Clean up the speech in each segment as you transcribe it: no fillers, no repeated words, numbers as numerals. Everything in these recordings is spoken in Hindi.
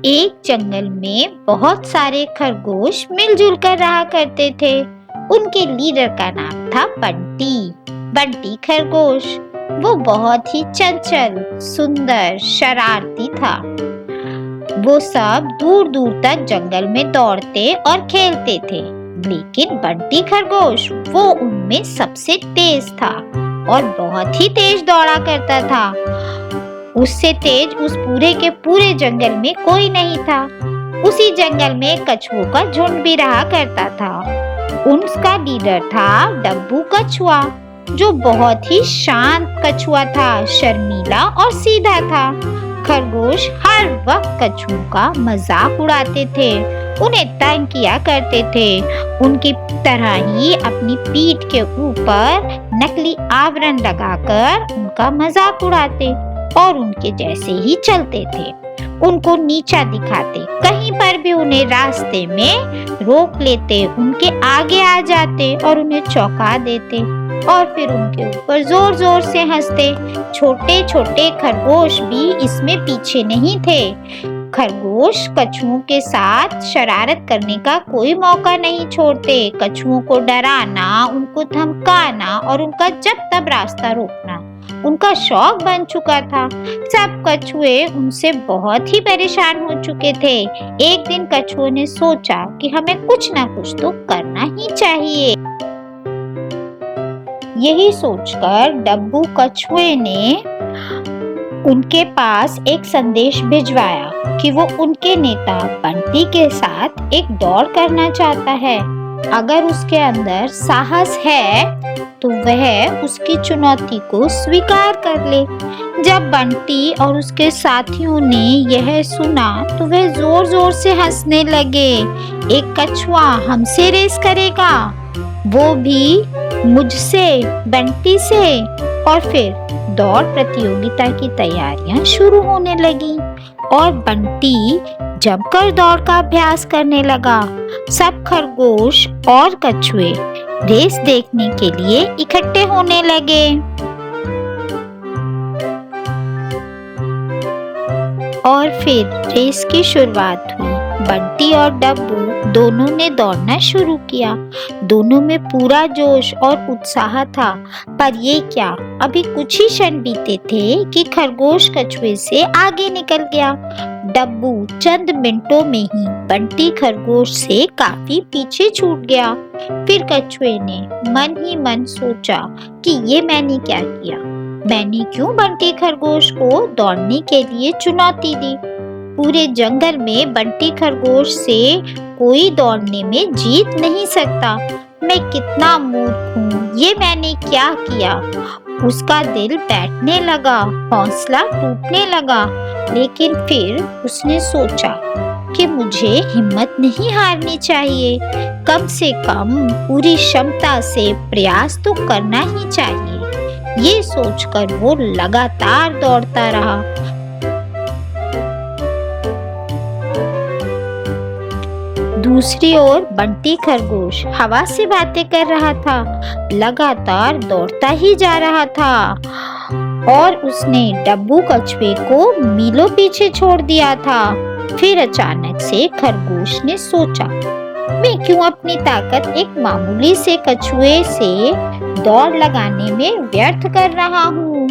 एक जंगल में बहुत सारे खरगोश मिलजुल कर रहा करते थे। उनके लीडर का नाम था बंटी। बंटी खरगोश वो बहुत ही चंचल, सुंदर, शरारती था। वो सब दूर दूर तक जंगल में दौड़ते और खेलते थे, लेकिन बंटी खरगोश वो उनमें सबसे तेज था और बहुत ही तेज दौड़ा करता था। उससे तेज उस पूरे के पूरे जंगल में कोई नहीं था। उसी जंगल में कछुओं का झुंड भी रहा करता था। उसका लीडर था डब्बू कछुआ, जो बहुत ही शांत कछुआ था, शर्मीला और सीधा था। खरगोश हर वक्त कछुओं का मजाक उड़ाते थे, उन्हें तंग किया करते थे। उनकी तरह ही अपनी पीठ के ऊपर नकली आवरण लगाकर उनका मजाक उड़ाते और उनके जैसे ही चलते थे। उनको नीचा दिखाते, कहीं पर भी उन्हें रास्ते में रोक लेते, उनके आगे आ जाते और उन्हें चौंका देते और फिर उनके ऊपर जोर जोर से हंसते। छोटे छोटे खरगोश भी इसमें पीछे नहीं थे। खरगोश कछुओं के साथ शरारत करने का कोई मौका नहीं छोड़ते। कछुओं को डराना, उनको धमकाना और उनका जब तब रास्ता रोकना उनका शौक बन चुका था। सब कछुए उनसे बहुत ही परेशान हो चुके थे। एक दिन कछुओं ने सोचा कि हमें कुछ ना कुछ तो करना ही चाहिए। यही सोचकर डब्बू कछुए ने उनके पास एक संदेश भिजवाया कि वो उनके नेता बंटी के साथ एक दौड़ करना चाहता है। अगर उसके अंदर साहस है तो वह उसकी चुनौती को स्वीकार कर ले। जब बंटी और उसके साथियों ने यह सुना तो वह जोर जोर से हंसने लगे। एक कछुआ हमसे रेस करेगा, वो भी मुझसे, बंटी से। और फिर दौड़ प्रतियोगिता की तैयारियां शुरू होने लगी और बंटी जमकर दौड़ का अभ्यास करने लगा। सब खरगोश और कछुए रेस देखने के लिए इकट्ठे होने लगे और फिर रेस की शुरुआत हुई। बंटी और डब्बू दोनों ने दौड़ना शुरू किया। दोनों में पूरा जोश और उत्साह था। पर ये क्या, अभी कुछ ही क्षण बीते थे कि खरगोश कछुए से आगे निकल गया। डब्बू चंद मिनटों में ही बंटी खरगोश से काफी पीछे छूट गया। फिर कछुए ने मन ही मन सोचा कि ये मैंने क्या किया, मैंने क्यों बंटी खरगोश को दौड़ने के लिए चुनौती दी। पूरे जंगल में बंटी खरगोश से कोई दौड़ने में जीत नहीं सकता। मैं कितना मूर्ख हूँ, ये मैंने क्या किया। उसका दिल बैठने लगा, हौसला टूटने लगा। लेकिन फिर उसने सोचा कि मुझे हिम्मत नहीं हारनी चाहिए। कम से कम पूरी क्षमता से प्रयास तो करना ही चाहिए। ये सोचकर वो लगातार दौड़ता रहा। दूसरी ओर बंटी खरगोश हवा से बातें कर रहा था, लगातार दौड़ता ही जा रहा था और उसने डब्बू कछुए को मीलों पीछे छोड़ दिया था। फिर अचानक से खरगोश ने सोचा, मैं क्यों अपनी ताकत एक मामूली से कछुए से दौड़ लगाने में व्यर्थ कर रहा हूँ।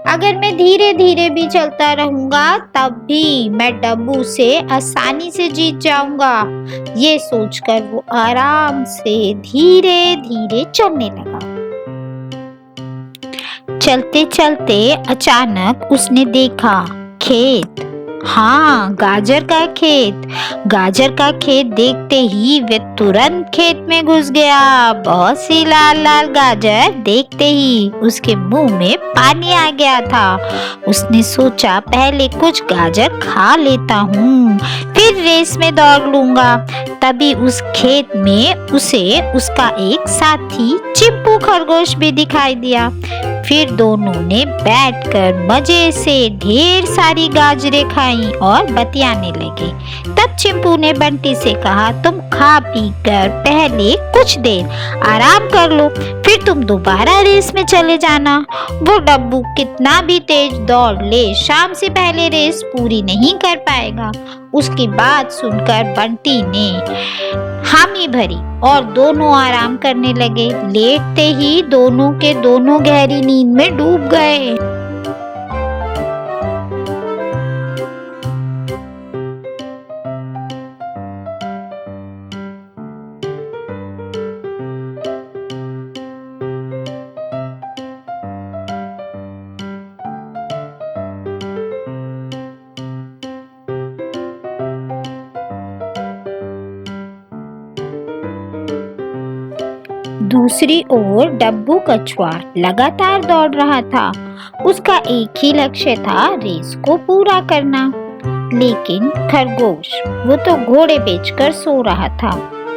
अगर मैं धीरे धीरे भी चलता रहूंगा तब भी मैं डब्बू से आसानी से जीत जाऊंगा। ये सोचकर वो आराम से धीरे धीरे चलने लगा। चलते चलते अचानक उसने देखा खेत। हाँ, गाजर का खेत। गाजर का खेत देखते ही वे तुरंत खेत में घुस गया। बहुत सी लाल लाल गाजर देखते ही उसके मुंह में पानी आ गया था। उसने सोचा, पहले कुछ गाजर खा लेता हूँ, फिर रेस में दौड़ लूंगा। तभी उस खेत में उसे उसका एक साथी चिंपू खरगोश भी दिखाई दिया। फिर दोनों ने बैठकर मजे से ढेर सारी गाजरें खाई और बतियाने लगे। तब चिंपू ने बंटी से कहा, तुम खा पी कर पहले कुछ देर आराम कर लो, फिर तुम दोबारा रेस में चले जाना। वो डब्बू कितना भी तेज दौड़ ले, शाम से पहले रेस पूरी नहीं कर पाएगा। उसकी बात सुनकर बंटी ने हामी भरी और दोनों आराम करने लगे। लेटते ही दोनों के दोनों गहरी नींद में डूब गए। दूसरी ओर डब्बू कछुआ लगातार दौड़ रहा था। उसका एक ही लक्ष्य था, रेस को पूरा करना। लेकिन खरगोश, वो तो घोड़े बेचकर सो रहा था।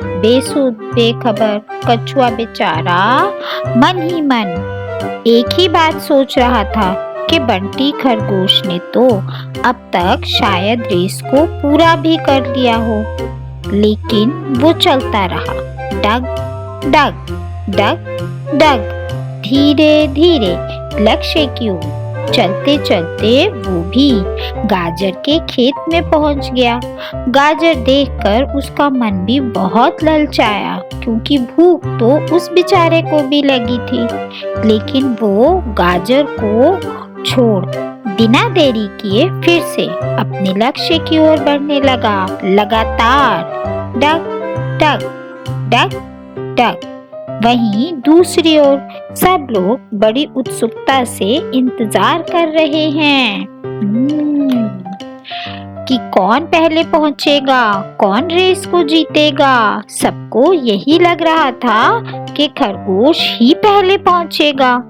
बेसुध बेखबर कछुआ बेचारा मन ही मन एक ही बात सोच रहा था कि बंटी खरगोश ने तो अब तक शायद रेस को पूरा भी कर लिया हो। लेकिन वो चलता रहा, डग डग डग डग, धीरे धीरे लक्ष्य की ओर चलते चलते वो भी गाजर के खेत में पहुंच गया। गाजर देखकर उसका मन भी बहुत ललचाया, क्योंकि भूख तो उस बेचारे को भी लगी थी। लेकिन वो गाजर को छोड़ बिना देरी किए फिर से अपने लक्ष्य की ओर बढ़ने लगा। लगातार डग डग डग डग। वहीं दूसरी ओर सब लोग बड़ी उत्सुकता से इंतजार कर रहे हैं कि कौन पहले पहुंचेगा, कौन रेस को जीतेगा। सबको यही लग रहा था कि खरगोश ही पहले पहुंचेगा।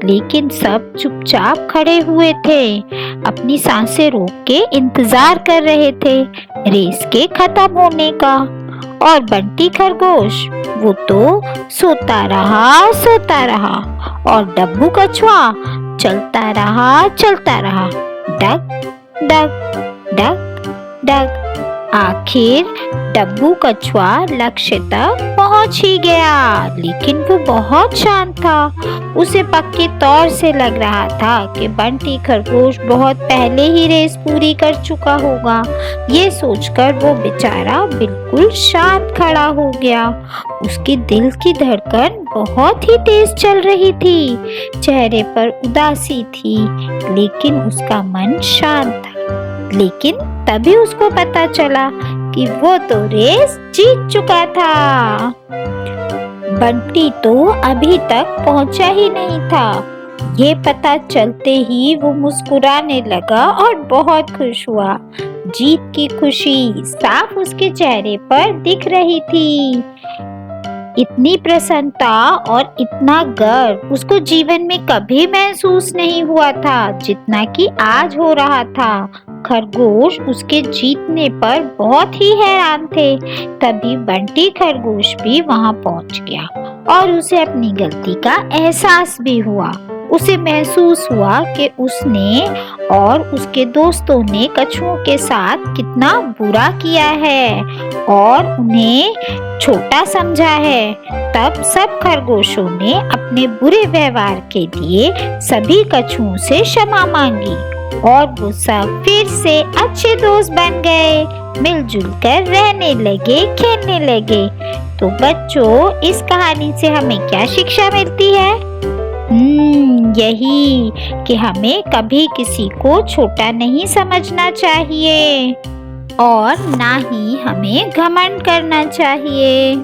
लेकिन सब चुपचाप खड़े हुए थे, अपनी सांसें रोक के इंतजार कर रहे थे रेस के खत्म होने का। और बंटी खरगोश, वो तो सोता रहा और डब्बू कछुआ चलता रहा, डग डग डग डग। आखिर डब्बू कछुआ लक्ष्य तक पहुंच ही गया। लेकिन वो बहुत शांत था। उसे पक्के तौर से लग रहा था कि बंटी खरगोश बहुत पहले ही रेस पूरी कर चुका होगा। ये सोचकर वो बेचारा बिल्कुल शांत खड़ा हो गया। उसके दिल की धड़कन बहुत ही तेज चल रही थी, चेहरे पर उदासी थी, लेकिन उसका मन शांत था। लेकिन तभी उसको पता चला कि वो तो रेस जीत चुका था। बंटी तो अभी तक पहुंचा ही नहीं था। ये पता चलते ही वो मुस्कुराने लगा और बहुत खुश हुआ। जीत की खुशी साफ उसके चेहरे पर दिख रही थी। इतनी प्रसन्नता और इतना गर्व उसको जीवन में कभी महसूस नहीं हुआ था, जितना कि आज हो रहा था। खरगोश उसके जीतने पर बहुत ही हैरान थे। तभी बंटी खरगोश भी वहां पहुंच गया और उसे अपनी गलती का एहसास भी हुआ। उसे महसूस हुआ कि उसने और उसके दोस्तों ने कछुओं के साथ कितना बुरा किया है और उन्हें छोटा समझा है। तब सब खरगोशों ने अपने बुरे व्यवहार के लिए सभी कछुओं से क्षमा मांगी और वो सब फिर से अच्छे दोस्त बन गए, मिलजुल कर रहने लगे, खेलने लगे। तो बच्चों, इस कहानी से हमें क्या शिक्षा मिलती है? यही कि हमें कभी किसी को छोटा नहीं समझना चाहिए और ना ही हमें घमंड करना चाहिए।